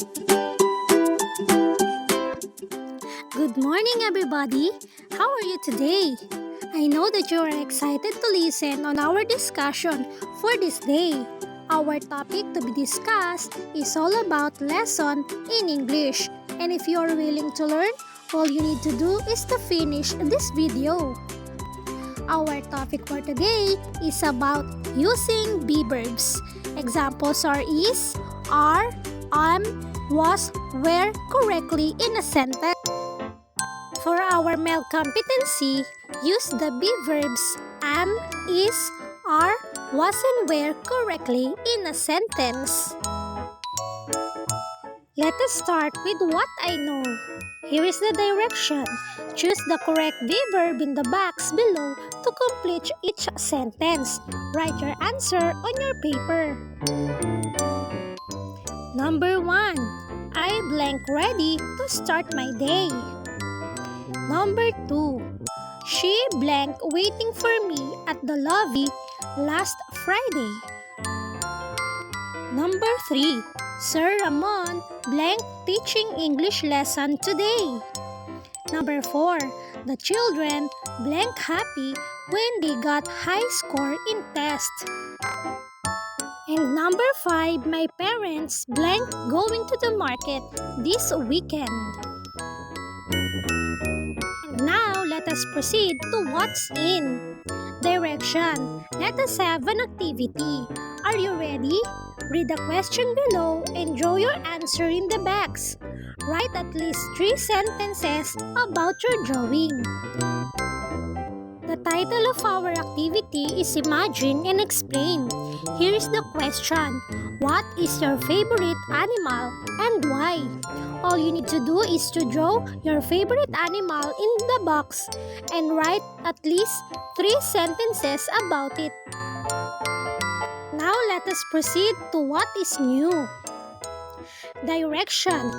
Good morning, everybody. How are you today? I know that you are excited to listen on our discussion for this day. Our topic to be discussed is all about lesson in English. And if you are willing to learn, all you need to do is to finish this video. Our topic for today is about using be-verbs. Examples are is, are, was, were correctly in a sentence. For our male competency, use the be-verbs am, is, are, was, and were correctly in a sentence. Let us start with what I know. Here is the direction. Choose the correct be-verb in the box below to complete each sentence. Write your answer on your paper. Number 1. I blank ready to start my day. Number 2. She blank waiting for me at the lobby last Friday. Number 3. Sir Ramon blank teaching English lesson today. Number 4. The children blank happy when they got high score in test. And number 5. My parents blank going to the market this weekend. And now let us proceed to what's in. Direction. Let us have an activity. Are you ready? Read the question below and draw your answer in the box. Write at least 3 sentences about your drawing. The title of our activity is Imagine and Explain. Here is the question. What is your favorite animal and why? All you need to do is to draw your favorite animal in the box and write at least 3 sentences about it. Now let us proceed to what is new. Direction.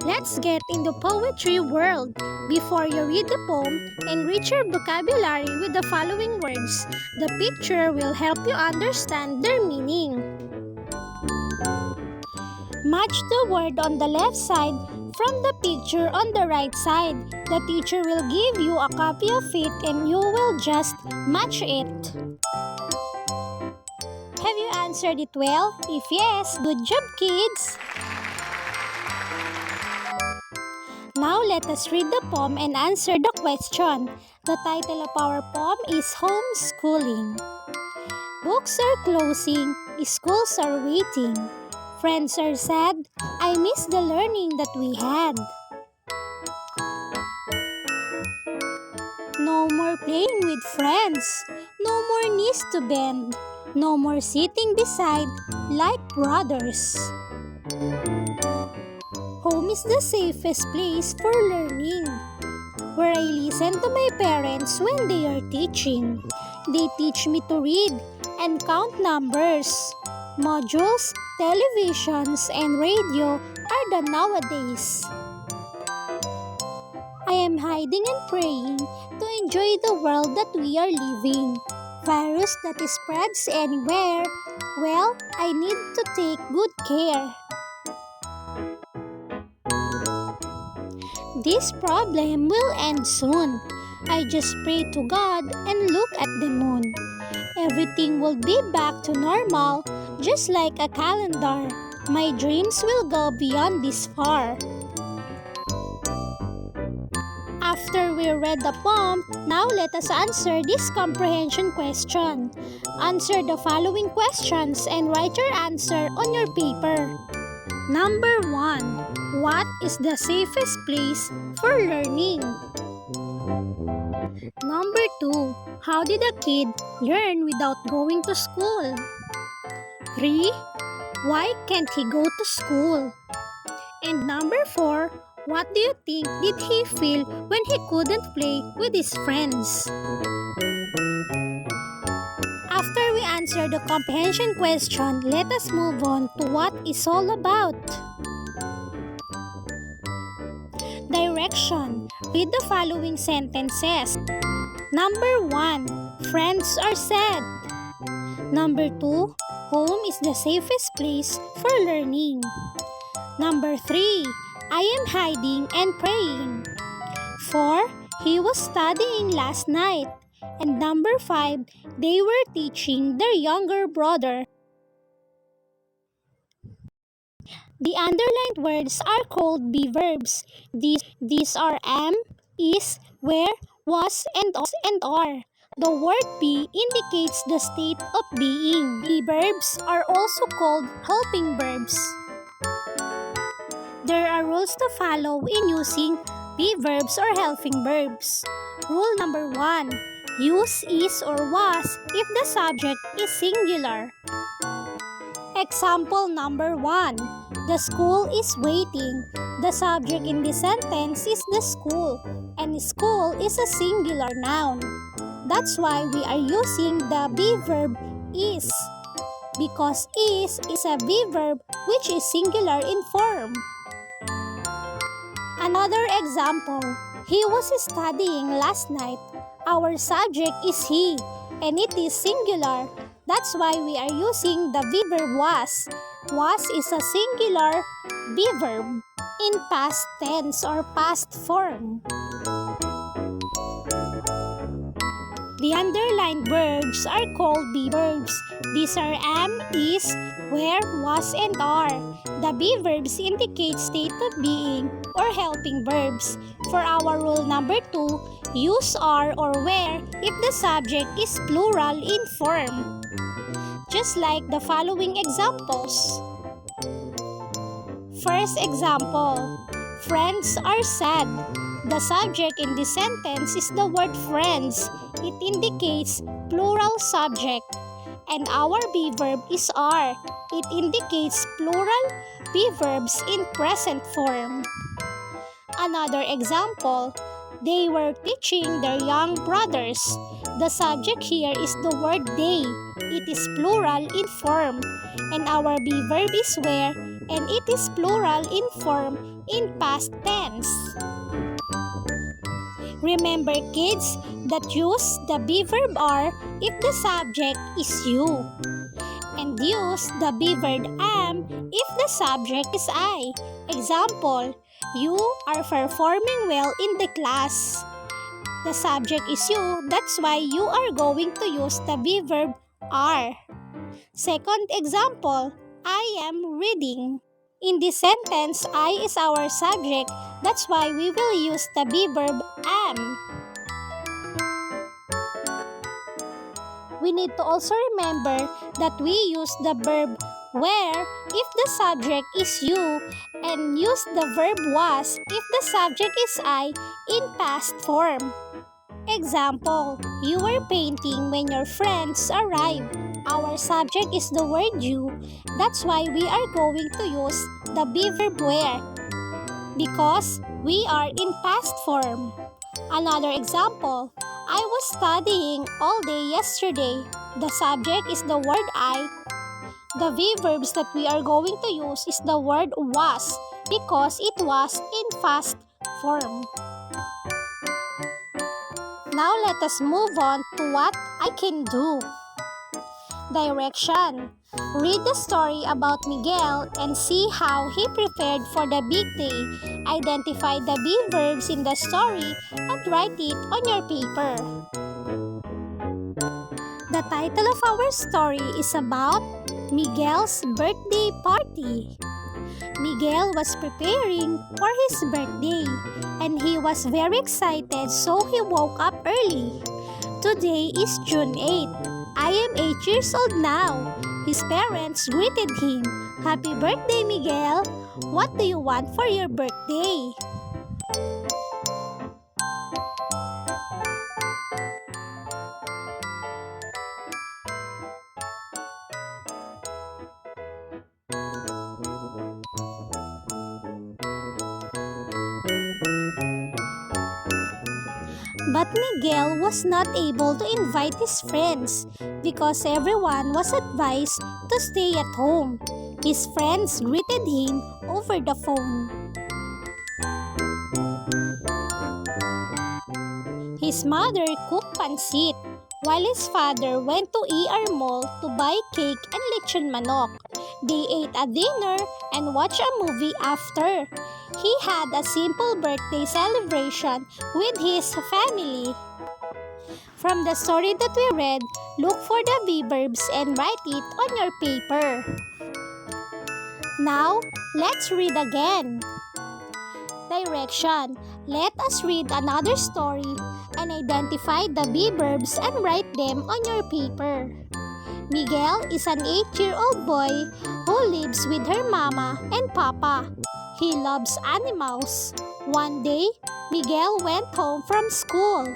Let's get in the poetry world. Before you read the poem, enrich your vocabulary with the following words. The picture will help you understand their meaning. Match the word on the left side from the picture on the right side. The teacher will give you a copy of it and you will just match it. Have you answered it well? If yes, good job, kids! Now let us read the poem and answer the question. The title of our poem is Homeschooling. Books are closing, schools are waiting. Friends are sad, I miss the learning that we had. No more playing with friends, no more knees to bend. No more sitting beside like brothers. Home is the safest place for learning, where I listen to my parents when they are teaching. They teach me to read and count numbers. Modules, televisions, and radio are the nowadays. I am hiding and praying to enjoy the world that we are living. Virus that spreads anywhere, well, I need to take good care. This problem will end soon. I just pray to God and look at the moon. Everything will be back to normal, just like a calendar. My dreams will go beyond this far. After we read the poem, now let us answer this comprehension question. Answer the following questions and write your answer on your paper. Number 1. What is the safest place for learning? Number 2. How did a kid learn without going to school? 3. Why can't he go to school? And number 4. What do you think did he feel when he couldn't play with his friends? After we answer the comprehension question, let us move on to what it's all about. Direction. Read the following sentences. Number 1. Friends are sad. Number 2. Home is the safest place for learning. Number 3. I am hiding and praying. 4. He was studying last night. And number 5. They were teaching their younger brother. The underlined words are called be-verbs. These are am, is, where, was, and are. The word be indicates the state of being. Be-verbs are also called helping verbs. There are rules to follow in using be-verbs or helping verbs. Rule number 1. Use is or was if the subject is singular. Example number 1. The school is waiting. The subject in the sentence is the school, and school is a singular noun. That's why we are using the be-verb is, because is a be-verb which is singular in form. Another example, he was studying last night. Our subject is he, and it is singular. That's why we are using the be-verb was. Was is a singular be-verb in past tense or past form. The underlined verbs are called be-verbs. These are am, is, where, was, and are. The be-verbs indicate state of being or helping verbs. For our rule number 2, use are or where if the subject is plural in form. Just like the following examples. First example, friends are sad. The subject in this sentence is the word friends. It indicates plural subject. And our be-verb is are. It indicates plural be-verbs in present form. Another example, they were teaching their young brothers. The subject here is the word they. It is plural in form. And our be-verb is were, and it is plural in form in past tense. Remember kids that use the be-verb are if the subject is you. And use the be-verb am if the subject is I. Example, you are performing well in the class. The subject is you, that's why you are going to use the be-verb are. Second example, I am reading. In this sentence, I is our subject, that's why we will use the be-verb am. We need to also remember that we use the verb where if the subject is you, and use the verb was if the subject is I in past form. Example, you were painting when your friends arrived. Our subject is the word you, that's why we are going to use the be-verb where, because we are in past form. Another example, I was studying all day yesterday. The subject is the word I. The be-verbs that we are going to use is the word was, because it was in past form. Now let us move on to what I can do. Direction. Read the story about Miguel and see how he prepared for the big day. Identify the be-verbs in the story and write it on your paper. The title of our story is about Miguel's birthday party. Miguel was preparing for his birthday and he was very excited, so he woke up early. Today is June 8th. I am 8 years old now. His parents greeted him. Happy birthday, Miguel! What do you want for your birthday? But Miguel was not able to invite his friends because everyone was advised to stay at home. His friends greeted him over the phone. His mother cooked pancit while his father went to ER Mall to buy cake and lechon manok. They ate a dinner and watched a movie after. He had a simple birthday celebration with his family. From the story that we read, look for the V-verbs and write it on your paper. Now, let's read again. Direction. Let us read another story and identify the V-verbs and write them on your paper. Miguel is an 8-year-old boy who lives with her mama and papa. He loves animals. One day, Miguel went home from school.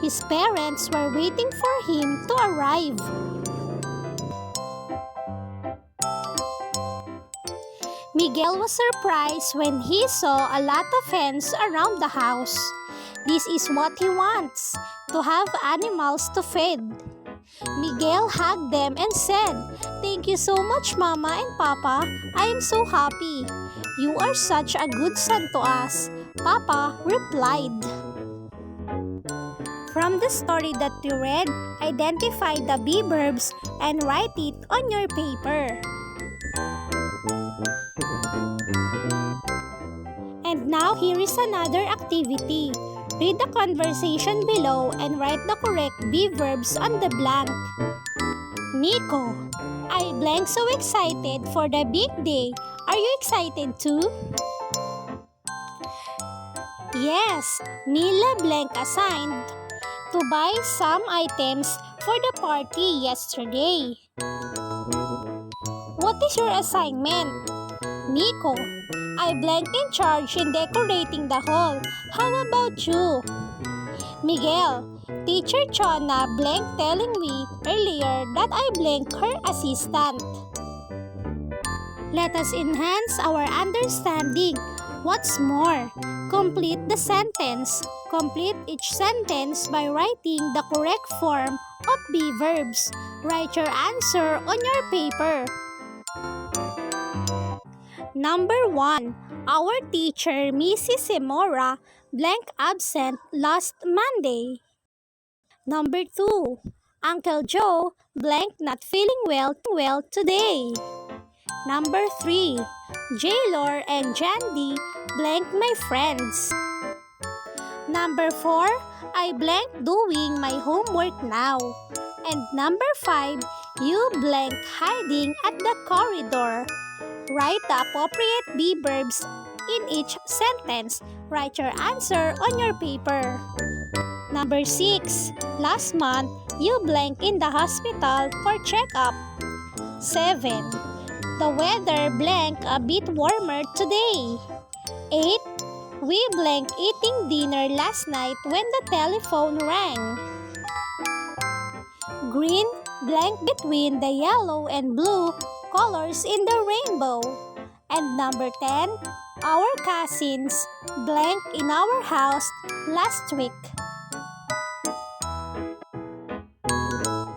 His parents were waiting for him to arrive. Miguel was surprised when he saw a lot of hens around the house. This is what he wants, to have animals to feed. Miguel hugged them and said, "Thank you so much, Mama and Papa. I am so happy. You are such a good son to us," Papa replied. From the story that you read, identify the V-verbs and write it on your paper. And now here is another activity. Read the conversation below and write the correct V-verbs on the blank. Nico, I blank so excited for the big day. Are you excited too? Yes, Mila blank assigned to buy some items for the party yesterday. What is your assignment? Nico, I blank in charge in decorating the hall. How about you? Miguel, Teacher Chona blank telling me earlier that I blank her assistant. Let us enhance our understanding. What's more? Complete the sentence. Complete each sentence by writing the correct form of V-verbs. Write your answer on your paper. Number 1. Our teacher, Mrs. Semora, blank absent last Monday. Number 2. Uncle Joe, blank not feeling well today. Number 3. Jaylor and Jandy, blank my friends. Number 4. I blank doing my homework now. And number 5. You blank hiding at the corridor. Write the appropriate V-verbs in each sentence. Write your answer on your paper. Number 6. Last month, you blank in the hospital for checkup. 7. The weather blank a bit warmer today. 8. We blank eating dinner last night when the telephone rang. Green blank between the yellow and blue colors in the rainbow. And number 10, our cousins blank in our house last week.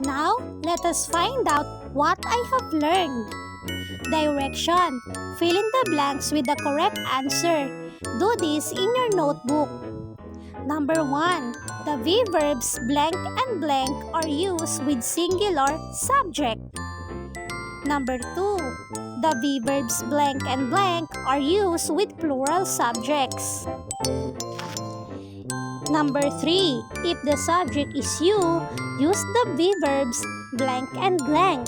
Now, let us find out what I have learned. Direction. Fill in the blanks with the correct answer. Do this in your notebook. Number 1. The V-verbs blank and blank are used with singular subject. Number 2. The V-verbs blank and blank are used with plural subjects. Number 3. If the subject is you, use the V-verbs blank and blank.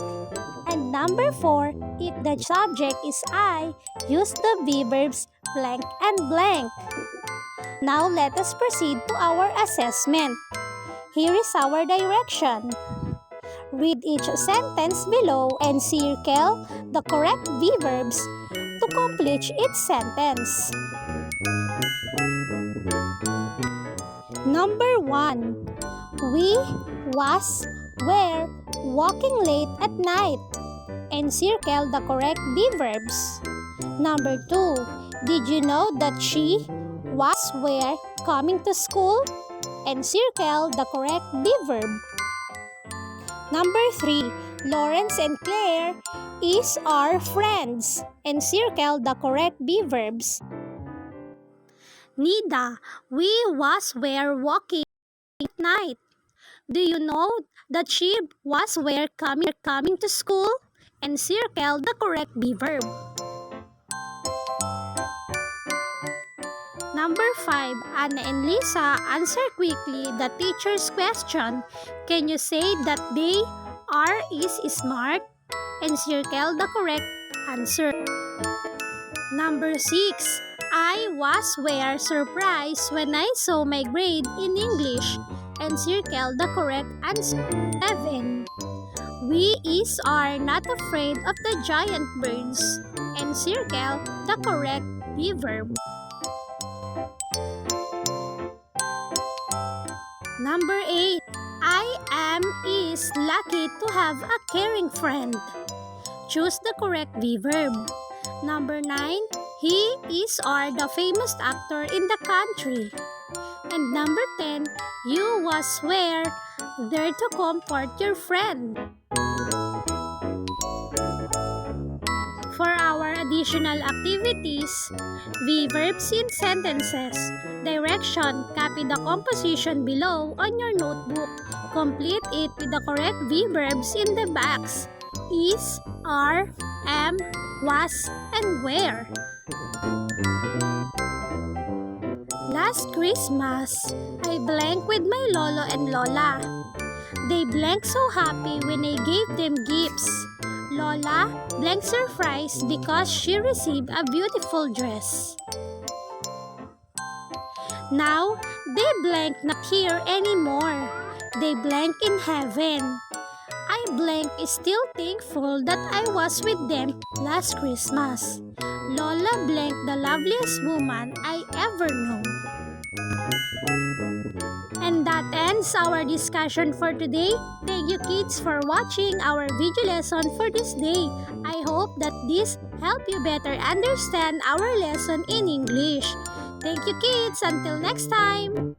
And number 4. If the subject is I, use the V-verbs blank and blank. Now let us proceed to our assessment. Here is our direction. Read each sentence below and circle the correct V-verbs to complete each sentence. Number 1. We, was, were walking late at night and circle the correct V-verbs. Number 2. Did you know that she, was, were coming to school? And circle the correct V-verb. Number 3. Lawrence and Claire are friends and circle the correct V-verbs. Nida, we were walking at night. Do you know that she were coming to school? and circle the correct be-verb. Number 5. Anna and Lisa answer quickly the teacher's question. Can you say that they is smart? And circle the correct answer. Number 6. I were surprised when I saw my grade in English. And circle the correct answer. 7. We are not afraid of the giant birds. And circle the correct be-verb. Number 8. I is lucky to have a caring friend. Choose the correct be-verb. Number 9. He are the famous actor in the country. And number 10. You were there to comfort your friend. For our additional activities, V-verbs in sentences. Direction, copy the composition below on your notebook. Complete it with the correct V-verbs in the box. Is, are, am, was, and where. Last Christmas, I blank with my lolo and lola. They blank so happy when I gave them gifts. Lola blank surprised because she received a beautiful dress. Now, they blank not here anymore. They blank in heaven. I blank is still thankful that I was with them last Christmas. Lola blank the loveliest woman I ever know. And that ends our discussion for today. Thank you kids for watching our video lesson for this day. I hope that this helped you better understand our lesson in English. Thank you kids. Until next time.